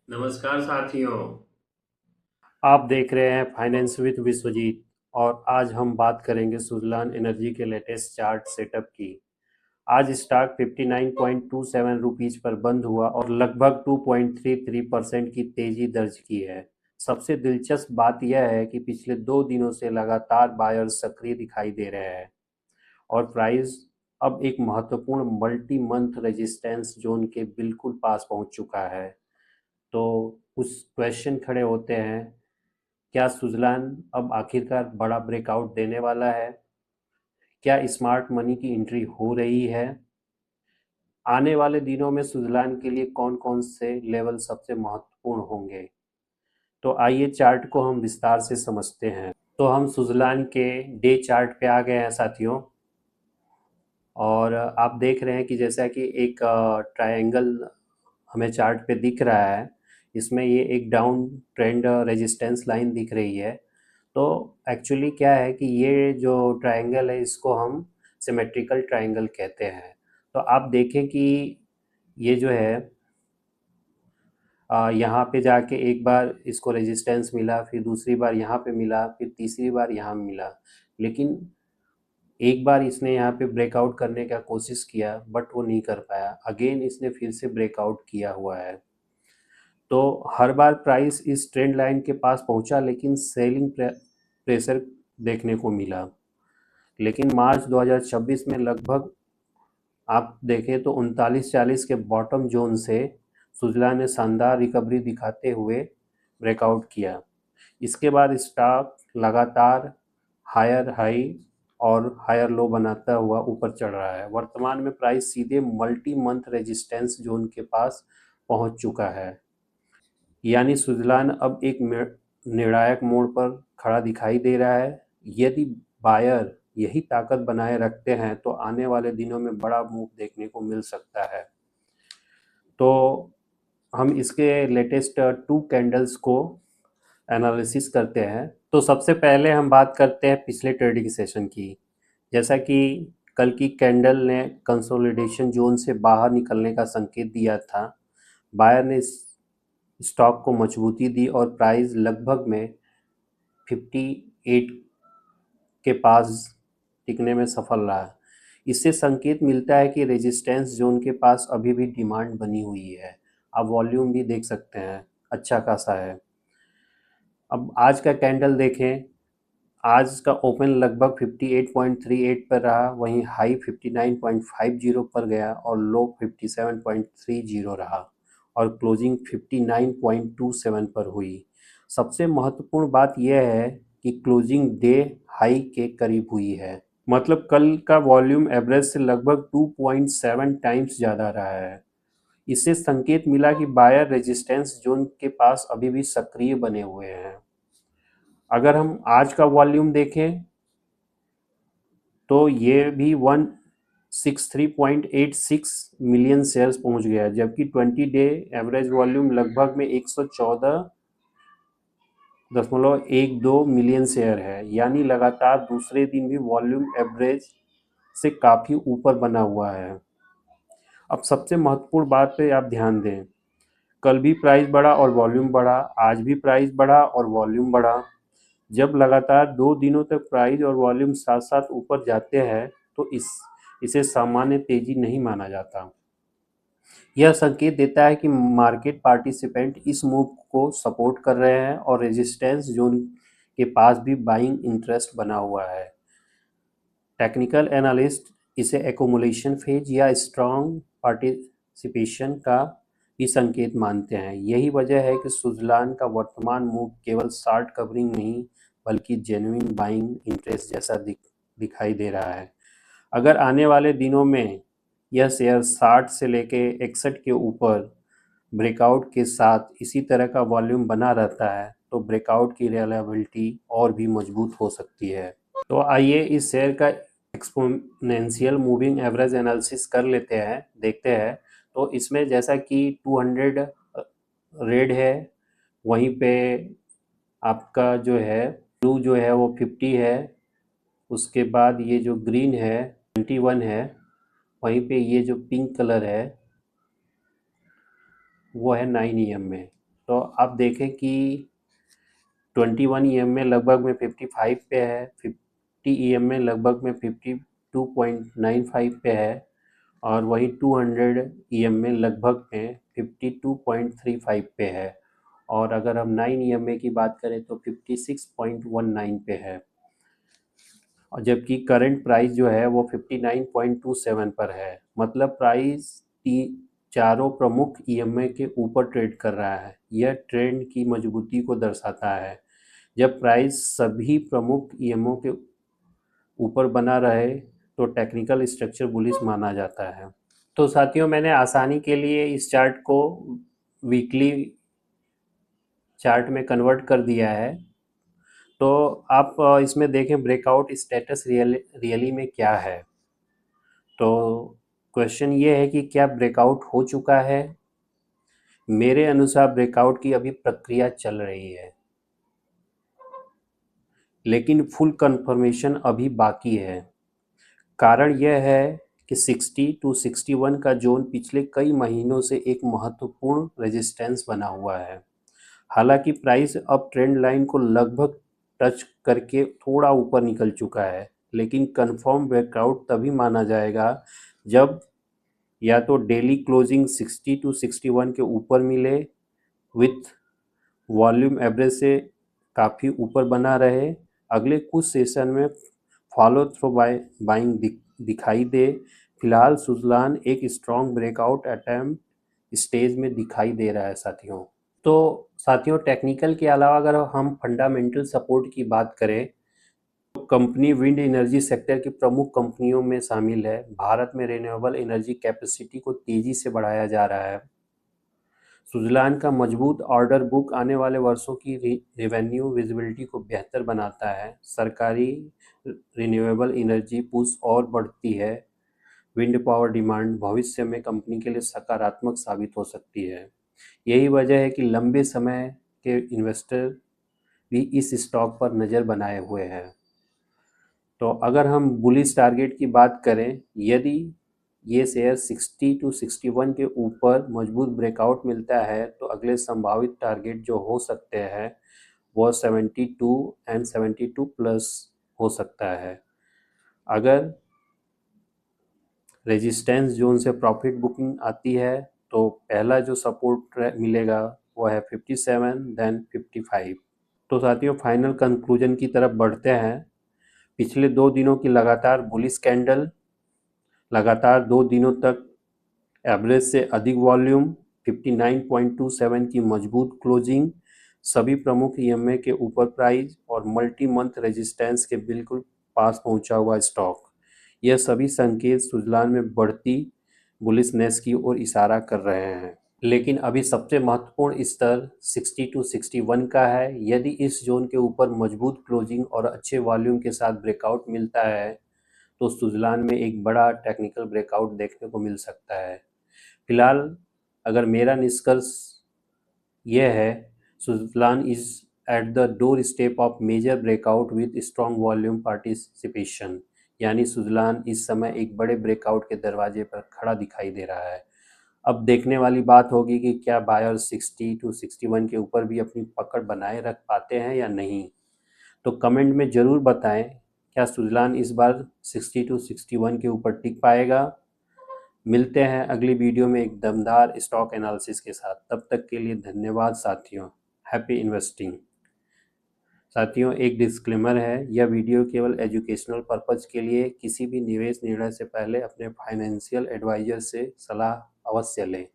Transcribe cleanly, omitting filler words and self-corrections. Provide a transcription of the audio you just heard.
नमस्कार साथियों। आप देख रहे हैं फाइनेंस विद विश्वजीत। और आज हम बात करेंगे सुजलान एनर्जी के लेटेस्ट चार्ट सेटअप की। आज स्टॉक 59.27 रुपीज पर बंद हुआ और लगभग 2.33% की तेजी दर्ज की है। सबसे दिलचस्प बात यह है कि पिछले 2 दिनों से लगातार बायर्स सक्रिय दिखाई दे रहे हैं और प्राइस अब एक महत्वपूर्ण मल्टी मंथ रेजिस्टेंस जोन के बिल्कुल पास पहुंच चुका है। तो कुछ क्वेश्चन खड़े होते हैं, क्या सुजलान अब आखिरकार बड़ा ब्रेकआउट देने वाला है? क्या स्मार्ट मनी की एंट्री हो रही है? आने वाले दिनों में सुजलान के लिए कौन-कौन से लेवल सबसे महत्वपूर्ण होंगे? तो आइए चार्ट को हम विस्तार से समझते हैं। तो हम सुजलान के डे चार्ट पे आ गए हैं साथियों। और आप देख रहे हैं कि जैसा कि एक ट्रायंगल हमें चार्ट पे दिख रहा है। इसमें ये एक डाउन ट्रेंड रेजिस्टेंस लाइन दिख रही है। तो एक्चुअली क्या है कि ये जो ट्रायंगल है इसको हम सिमेट्रिकल ट्रायंगल कहते हैं। तो आप देखें कि ये जो है यहाँ पे जाके एक बार इसको रेजिस्टेंस मिला, फिर दूसरी बार यहाँ पे मिला, फिर तीसरी बार यहाँ मिला। लेकिन एक बार इसने यहाँ पे ब्रेकआउट करने का कोशिश किया बट वो नहीं कर पाया। अगेन इसने फिर से ब्रेकआउट किया हुआ है। तो हर बार प्राइस इस ट्रेंड लाइन के पास पहुंचा लेकिन सेलिंग प्रेशर देखने को मिला। लेकिन मार्च 2026 में लगभग आप देखें तो 3940 के बॉटम जोन से सुजला ने शानदार रिकवरी दिखाते हुए ब्रेकआउट किया। इसके बाद स्टॉक लगातार हायर हाई और हायर लो बनाता हुआ ऊपर चढ़ रहा है। वर्तमान में प्राइस सीधे मल्टी मंथ रेजिस्टेंस जोन के पास पहुंच चुका है। यानी सुजलान अब एक निर्णायक मोड़ पर खड़ा दिखाई दे रहा है। यदि बायर यही ताकत बनाए रखते हैं तो आने वाले दिनों में बड़ा मूव देखने को मिल सकता है। तो हम इसके लेटेस्ट 2 कैंडल्स को एनालिसिस करते हैं। तो सबसे पहले हम बात करते हैं पिछले ट्रेडिंग सेशन की। जैसा कि कल की कैंडल ने कंसोलिडेशन जोन से बाहर निकलने का संकेत दिया था। बायर ने स्टॉक को मजबूती दी और प्राइस लगभग में 58 के पास टिकने में सफल रहा। इससे संकेत मिलता है कि रेजिस्टेंस जोन के पास अभी भी डिमांड बनी हुई है। आप वॉल्यूम भी देख सकते हैं, अच्छा खासा है। अब आज का कैंडल देखें। आज का ओपन लगभग 58.38 पर रहा, वहीं हाई 59.50 पर गया और लो 57.30 रहा और क्लोजिंग 59.27 पर हुई। सबसे महत्वपूर्ण बात यह है कि क्लोजिंग डे हाई के करीब हुई है। मतलब कल का वॉल्यूम एवरेज से लगभग 2.7 टाइम्स ज़्यादा रहा है। इससे संकेत मिला कि बायर रेजिस्टेंस जोन के पास अभी भी सक्रिय बने हुए हैं। अगर हम आज का वॉल्यूम देखें तो ये भी 163.86 मिलियन शेयर्स पहुंच गया, जबकि 20 डे एवरेज वॉल्यूम लगभग में 114.12 मिलियन शेयर है। यानी लगातार दूसरे दिन भी वॉल्यूम एवरेज से काफ़ी ऊपर बना हुआ है। अब सबसे महत्वपूर्ण बात पे आप ध्यान दें। कल भी प्राइस बढ़ा और वॉल्यूम बढ़ा, आज भी प्राइस बढ़ा और वॉल्यूम बढ़ा। जब लगातार 2 दिनों तक प्राइस और वॉल्यूम साथ साथ ऊपर जाते हैं तो इसे सामान्य तेजी नहीं माना जाता। यह संकेत देता है कि मार्केट पार्टिसिपेंट इस मूव को सपोर्ट कर रहे हैं और रेजिस्टेंस जोन के पास भी बाइंग इंटरेस्ट बना हुआ है। टेक्निकल एनालिस्ट इसे एकोमुलेशन फेज या स्ट्रॉन्ग पार्टिसिपेशन का भी संकेत मानते हैं। यही वजह है कि सुजलान का वर्तमान मूव केवल शॉर्ट कवरिंग नहीं बल्कि जेन्युइन बाइंग इंटरेस्ट जैसा दिखाई दे रहा है। अगर आने वाले दिनों में यह शेयर 60 से लेके 61 के ऊपर ब्रेकआउट के साथ इसी तरह का वॉल्यूम बना रहता है तो ब्रेकआउट की रिलायबिलिटी और भी मजबूत हो सकती है। तो आइए इस शेयर का एक्सपोनेंशियल मूविंग एवरेज एनालिसिस कर लेते हैं, देखते हैं। तो इसमें जैसा कि 200 रेड है, वहीं पे आपका जो है ब्लू जो है वो 50 है, उसके बाद ये जो ग्रीन है 21 है, वहीं पे ये जो पिंक कलर है वो है 9 EM में। तो आप देखें कि 21 EM में लगभग में 55 पे है, 50 EM में लगभग में 52.95 पे है, और वही 200 EM में लगभग में 52.35 पे है, और अगर हम 9 EMA की बात करें तो 56.19 पे है, और जबकि करंट प्राइस जो है वो 59.27 पर है। मतलब प्राइस चारों प्रमुख EMA के ऊपर ट्रेड कर रहा है। यह ट्रेंड की मजबूती को दर्शाता है। जब प्राइस सभी प्रमुख EMO के ऊपर बना रहे तो टेक्निकल स्ट्रक्चर बुलिश माना जाता है। तो साथियों, मैंने आसानी के लिए इस चार्ट को वीकली चार्ट में कन्वर्ट कर दिया है। तो आप इसमें देखें ब्रेकआउट स्टेटस रियली में क्या है। तो क्वेश्चन ये है कि क्या ब्रेकआउट हो चुका है। मेरे अनुसार ब्रेकआउट की अभी प्रक्रिया चल रही है, लेकिन फुल कंफर्मेशन अभी बाकी है। कारण यह है कि 60 to 61 का जोन पिछले कई महीनों से एक महत्वपूर्ण रेजिस्टेंस बना हुआ है। हालांकि प्राइस अब ट्रेंड लाइन को लगभग टच करके थोड़ा ऊपर निकल चुका है, लेकिन कंफर्म ब्रेकआउट तभी माना जाएगा जब या तो डेली क्लोजिंग 60 to 61 के ऊपर मिले विथ वॉल्यूम एवरेज से काफ़ी ऊपर बना रहे, अगले कुछ सेशन में फॉलो थ्रू बाइंग दिखाई दे। फिलहाल सुजलान एक स्ट्रॉन्ग ब्रेकआउट अटेम्प्ट स्टेज में दिखाई दे रहा है साथियों। तो साथियों, टेक्निकल के अलावा अगर हम फंडामेंटल सपोर्ट की बात करें तो कंपनी विंड एनर्जी सेक्टर की प्रमुख कंपनियों में शामिल है। भारत में रिन्यूएबल एनर्जी कैपेसिटी को तेजी से बढ़ाया जा रहा है। सुजलान का मजबूत ऑर्डर बुक आने वाले वर्षों की रेवेन्यू विजिबिलिटी को बेहतर बनाता है। सरकारी रिन्यूएबल एनर्जी पुश और बढ़ती है। विंड पावर डिमांड भविष्य में कंपनी के लिए सकारात्मक साबित हो सकती है। यही वजह है कि लंबे समय के इन्वेस्टर भी इस स्टॉक पर नज़र बनाए हुए हैं। तो अगर हम बुलिश टारगेट की बात करें, यदि ये शेयर 60 to 61 के ऊपर मजबूत ब्रेकआउट मिलता है तो अगले संभावित टारगेट जो हो सकते हैं वो 72 एंड 72 प्लस हो सकता है। अगर रेजिस्टेंस जोन से प्रॉफिट बुकिंग आती है तो पहला जो सपोर्ट मिलेगा वो है 57 देन 55। तो साथियों, फाइनल कंक्लूजन की तरफ बढ़ते हैं। पिछले 2 दिनों की लगातार बुलिश कैंडल, लगातार 2 दिनों तक एवरेज से अधिक वॉल्यूम, 59.27 की मजबूत क्लोजिंग, सभी प्रमुख EMA के ऊपर प्राइस और मल्टी मंथ रेजिस्टेंस के बिल्कुल पास पहुंचा हुआ स्टॉक, यह सभी संकेत सुजलान में बढ़ती बुलिशनेस की ओर इशारा कर रहे हैं। लेकिन अभी सबसे महत्वपूर्ण स्तर 60 to 61 का है। यदि इस जोन के ऊपर मजबूत क्लोजिंग और अच्छे वॉल्यूम के साथ ब्रेकआउट मिलता है तो सुजलान में एक बड़ा टेक्निकल ब्रेकआउट देखने को मिल सकता है। फिलहाल अगर मेरा निष्कर्ष यह है, Suzlon is at the doorstep of major breakout with strong volume participation, यानी सुजलान इस समय एक बड़े ब्रेकआउट के दरवाजे पर खड़ा दिखाई दे रहा है। अब देखने वाली बात होगी कि क्या बायर 60 to 61 के ऊपर भी अपनी पकड़ बनाए रख पाते हैं या नहीं। तो कमेंट में ज़रूर बताएं, क्या सुजलान इस बार 60 to 61 के ऊपर टिक पाएगा। मिलते हैं अगली वीडियो में एक दमदार स्टॉक एनालिसिस के साथ। तब तक के लिए धन्यवाद साथियों। Happy investing. साथियों, एक डिस्क्लेमर है, यह वीडियो केवल एजुकेशनल पर्पज़ के लिए, किसी भी निवेश निर्णय से पहले अपने फाइनेंशियल एडवाइजर से सलाह अवश्य लें।